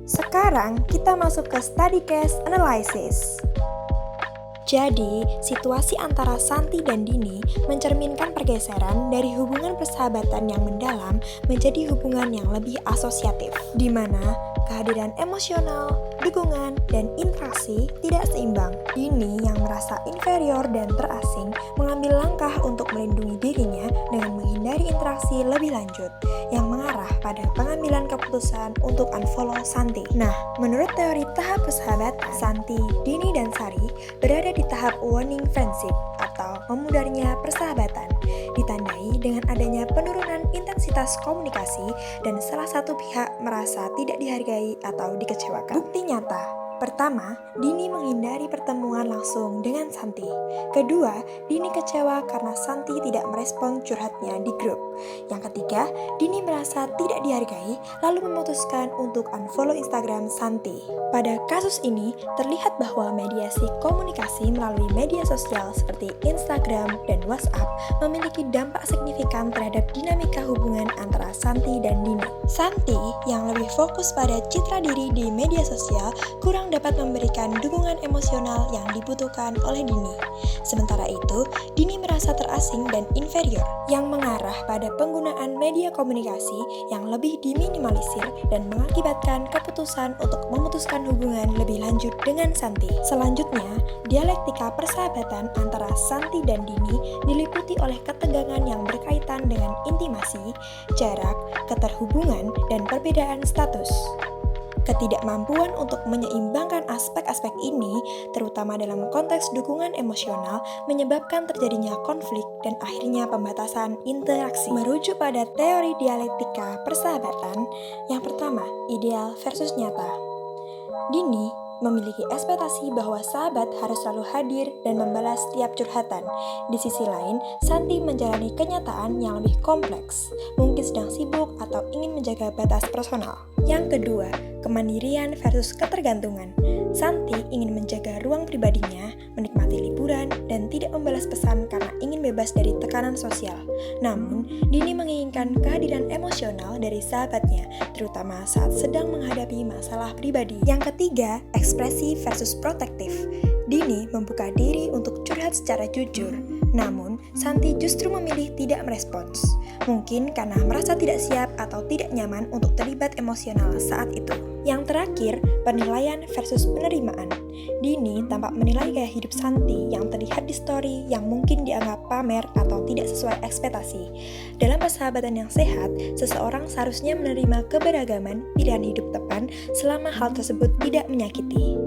Sekarang kita masuk ke study case analysis. Jadi, situasi antara Santi dan Dini mencerminkan pergeseran dari hubungan persahabatan yang mendalam menjadi hubungan yang lebih asosiatif, di mana kehadiran emosional, dukungan, dan interaksi tidak seimbang. Dini yang merasa inferior dan terasing mengambil langkah untuk melindungi dirinya dengan menghindari interaksi lebih lanjut, yang mengarah pada pengambilan keputusan untuk unfollow Santi. Nah, menurut teori tahap persahabatan, Santi, Dini, dan Sari berada di tahap waning friendship atau memudarnya persahabatan, ditandai dengan adanya penurunan intensitas komunikasi dan salah satu pihak merasa tidak dihargai atau dikecewakan. Bukti nyata. Pertama, Dini menghindari pertemuan langsung dengan Santi. Kedua, Dini kecewa karena Santi tidak merespon curhatnya di grup. Yang ketiga, Dini merasa tidak dihargai lalu memutuskan untuk unfollow Instagram Santi. Pada kasus ini, terlihat bahwa mediasi komunikasi melalui media sosial seperti Instagram dan WhatsApp memiliki dampak signifikan terhadap dinamika hubungan antara Santi dan Dini. Santi yang lebih fokus pada citra diri di media sosial kurang dapat memberikan dukungan emosional yang dibutuhkan oleh Dini. Sementara itu, Dini merasa terasing dan inferior, yang mengarah pada penggunaan media komunikasi yang lebih diminimalisir dan mengakibatkan keputusan untuk memutuskan hubungan lebih lanjut dengan Santi. Selanjutnya, dialektika persahabatan antara Santi dan Dini diliputi oleh ketegangan yang berkaitan dengan intimasi, jarak, keterhubungan, dan perbedaan status. Ketidakmampuan untuk menyeimbangkan aspek-aspek ini, terutama dalam konteks dukungan emosional, menyebabkan terjadinya konflik dan akhirnya pembatasan interaksi. Merujuk pada teori dialektika persahabatan, yang pertama, ideal versus nyata. Dini memiliki ekspektasi bahwa sahabat harus selalu hadir dan membalas setiap curhatan. Di sisi lain, Santi menjalani kenyataan yang lebih kompleks, mungkin sedang sibuk atau ingin menjaga batas personal. Yang kedua, kemandirian versus ketergantungan. Santi ingin menjaga ruang pribadinya, menikmati liburan, dan tidak membalas pesan karena ingin bebas dari tekanan sosial. Namun, Dini menginginkan kehadiran emosional dari sahabatnya, terutama saat sedang menghadapi masalah pribadi. Yang ketiga, ekspresi versus protektif. Dini membuka diri untuk curhat secara jujur, namun Santi justru memilih tidak merespons. Mungkin karena merasa tidak siap atau tidak nyaman untuk terlibat emosional saat itu. Yang terakhir, penilaian versus penerimaan. Dini tampak menilai gaya hidup Santi yang terlihat di story yang mungkin dianggap pamer atau tidak sesuai ekspektasi. Dalam persahabatan yang sehat, seseorang seharusnya menerima keberagaman pilihan hidup teman selama hal tersebut tidak menyakiti.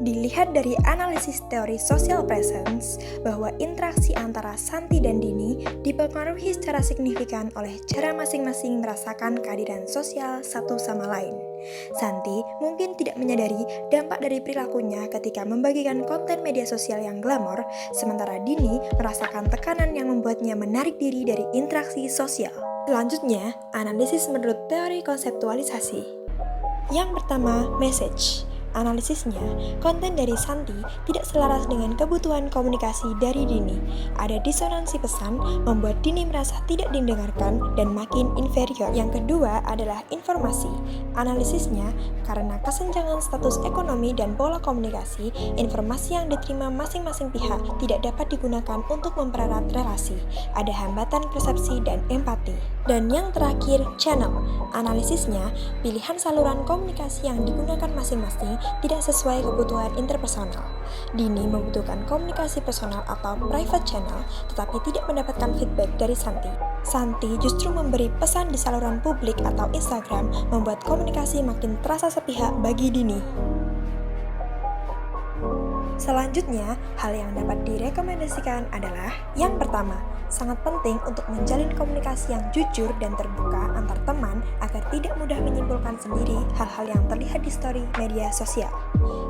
Dilihat dari analisis teori social presence bahwa interaksi antara Santi dan Dini dipengaruhi secara signifikan oleh cara masing-masing merasakan kehadiran sosial satu sama lain. Santi mungkin tidak menyadari dampak dari perilakunya ketika membagikan konten media sosial yang glamor, sementara Dini merasakan tekanan yang membuatnya menarik diri dari interaksi sosial. Selanjutnya, analisis menurut teori konseptualisasi. Yang pertama, message. Analisisnya, konten dari Santi tidak selaras dengan kebutuhan komunikasi dari Dini. Ada disonansi pesan, membuat Dini merasa tidak didengarkan dan makin inferior. Yang kedua adalah informasi. Analisisnya, karena kesenjangan status ekonomi dan pola komunikasi, informasi yang diterima masing-masing pihak tidak dapat digunakan untuk mempererat relasi. Ada hambatan persepsi dan empati. Dan yang terakhir, channel. Analisisnya, pilihan saluran komunikasi yang digunakan masing-masing tidak sesuai kebutuhan interpersonal. Dini membutuhkan komunikasi personal atau private channel, tetapi tidak mendapatkan feedback dari Santi. Santi justru memberi pesan di saluran publik atau Instagram, membuat komunikasi makin terasa sepihak bagi Dini. Selanjutnya, hal yang dapat direkomendasikan adalah yang pertama, sangat penting untuk menjalin komunikasi yang jujur dan terbuka antar teman agar tidak mudah menyimpulkan sendiri hal-hal yang terlihat di story media sosial.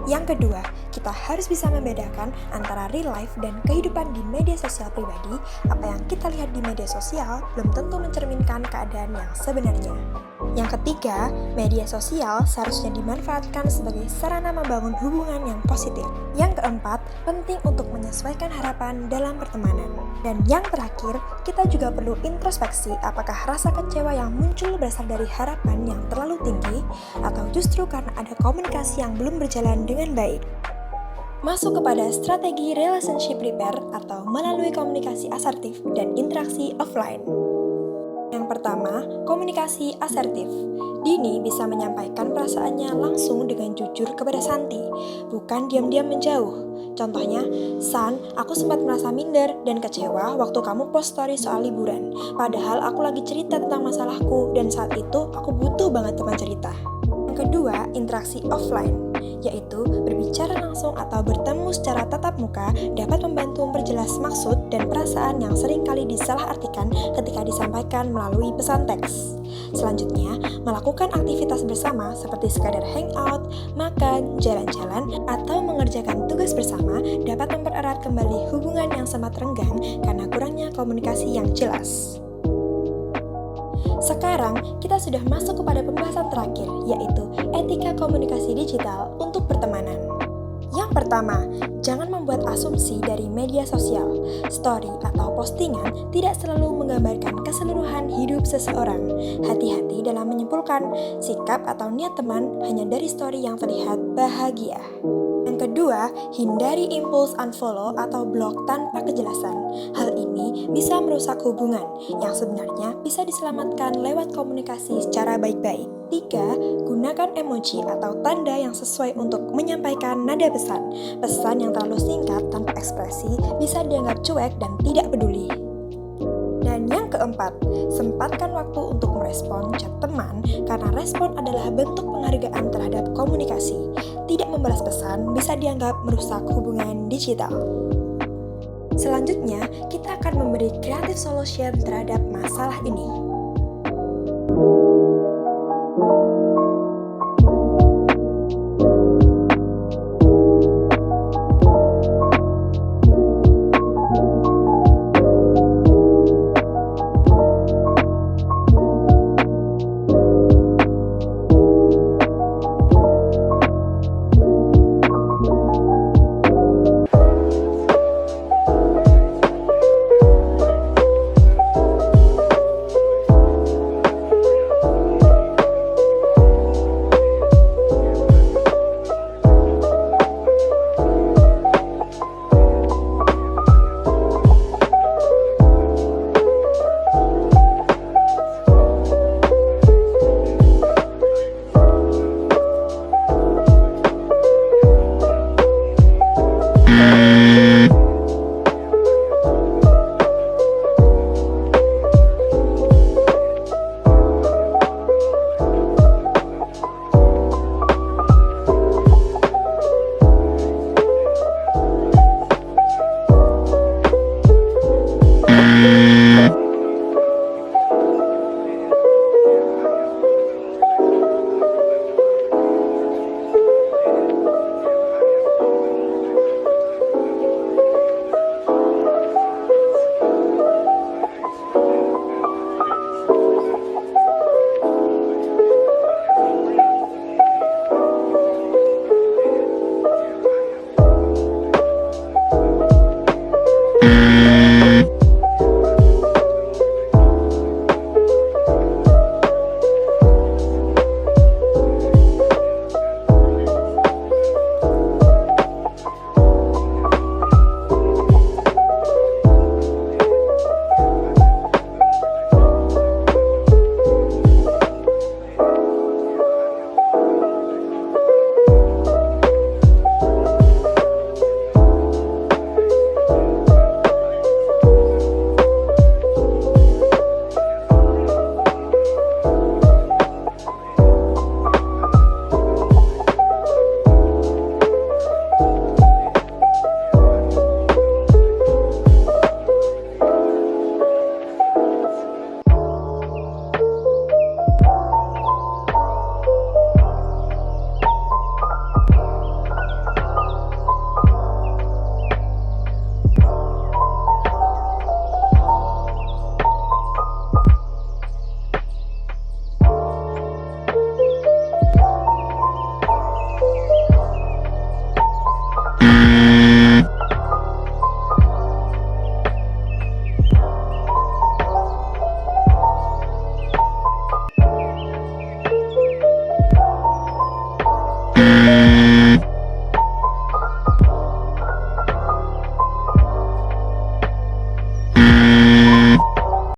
Yang kedua, kita harus bisa membedakan antara real life dan kehidupan di media sosial pribadi. Apa yang kita lihat di media sosial belum tentu mencerminkan keadaan yang sebenarnya. Yang ketiga, media sosial seharusnya dimanfaatkan sebagai sarana membangun hubungan yang positif. Yang keempat, penting untuk menyesuaikan harapan dalam pertemanan. Dan yang terakhir, kita juga perlu introspeksi apakah rasa kecewa yang muncul berasal dari harapan yang terlalu tinggi atau justru karena ada komunikasi yang belum berjalan dengan baik. Masuk kepada strategi relationship repair atau melalui komunikasi asertif dan interaksi offline. Yang pertama, komunikasi asertif. Dini bisa menyampaikan perasaannya langsung dengan jujur kepada Santi, bukan diam-diam menjauh. Contohnya, San, aku sempat merasa minder dan kecewa waktu kamu post story soal liburan. Padahal aku lagi cerita tentang masalahku dan saat itu aku butuh banget teman cerita. Yang kedua, interaksi offline, yaitu berbicara langsung atau bertemu secara tatap muka dapat membantu memperjelas maksud dan perasaan yang seringkali disalahartikan ketika disampaikan melalui pesan teks. Selanjutnya, melakukan aktivitas bersama seperti sekadar hangout, makan, jalan-jalan, atau mengerjakan tugas bersama dapat mempererat kembali hubungan yang sempat renggang karena kurangnya komunikasi yang jelas. Sekarang, kita sudah masuk kepada pembahasan terakhir, yaitu etika komunikasi digital untuk pertemanan. Yang pertama, jangan membuat asumsi dari media sosial. Story atau postingan tidak selalu menggambarkan keseluruhan hidup seseorang. Hati-hati dalam menyimpulkan sikap atau niat teman hanya dari story yang terlihat bahagia. Yang kedua, hindari impuls unfollow atau block tanpa kejelasan. Hal ini bisa merusak hubungan yang sebenarnya bisa diselamatkan lewat komunikasi secara baik-baik. 3. Gunakan emoji atau tanda yang sesuai untuk menyampaikan nada pesan. Pesan yang terlalu singkat tanpa ekspresi bisa dianggap cuek dan tidak peduli. Dan yang keempat, sempatkan waktu untuk merespon chat teman karena respon adalah bentuk penghargaan terhadap komunikasi. Tidak membalas pesan bisa dianggap merusak hubungan digital. Selanjutnya, kita akan memberi creative solution terhadap masalah ini.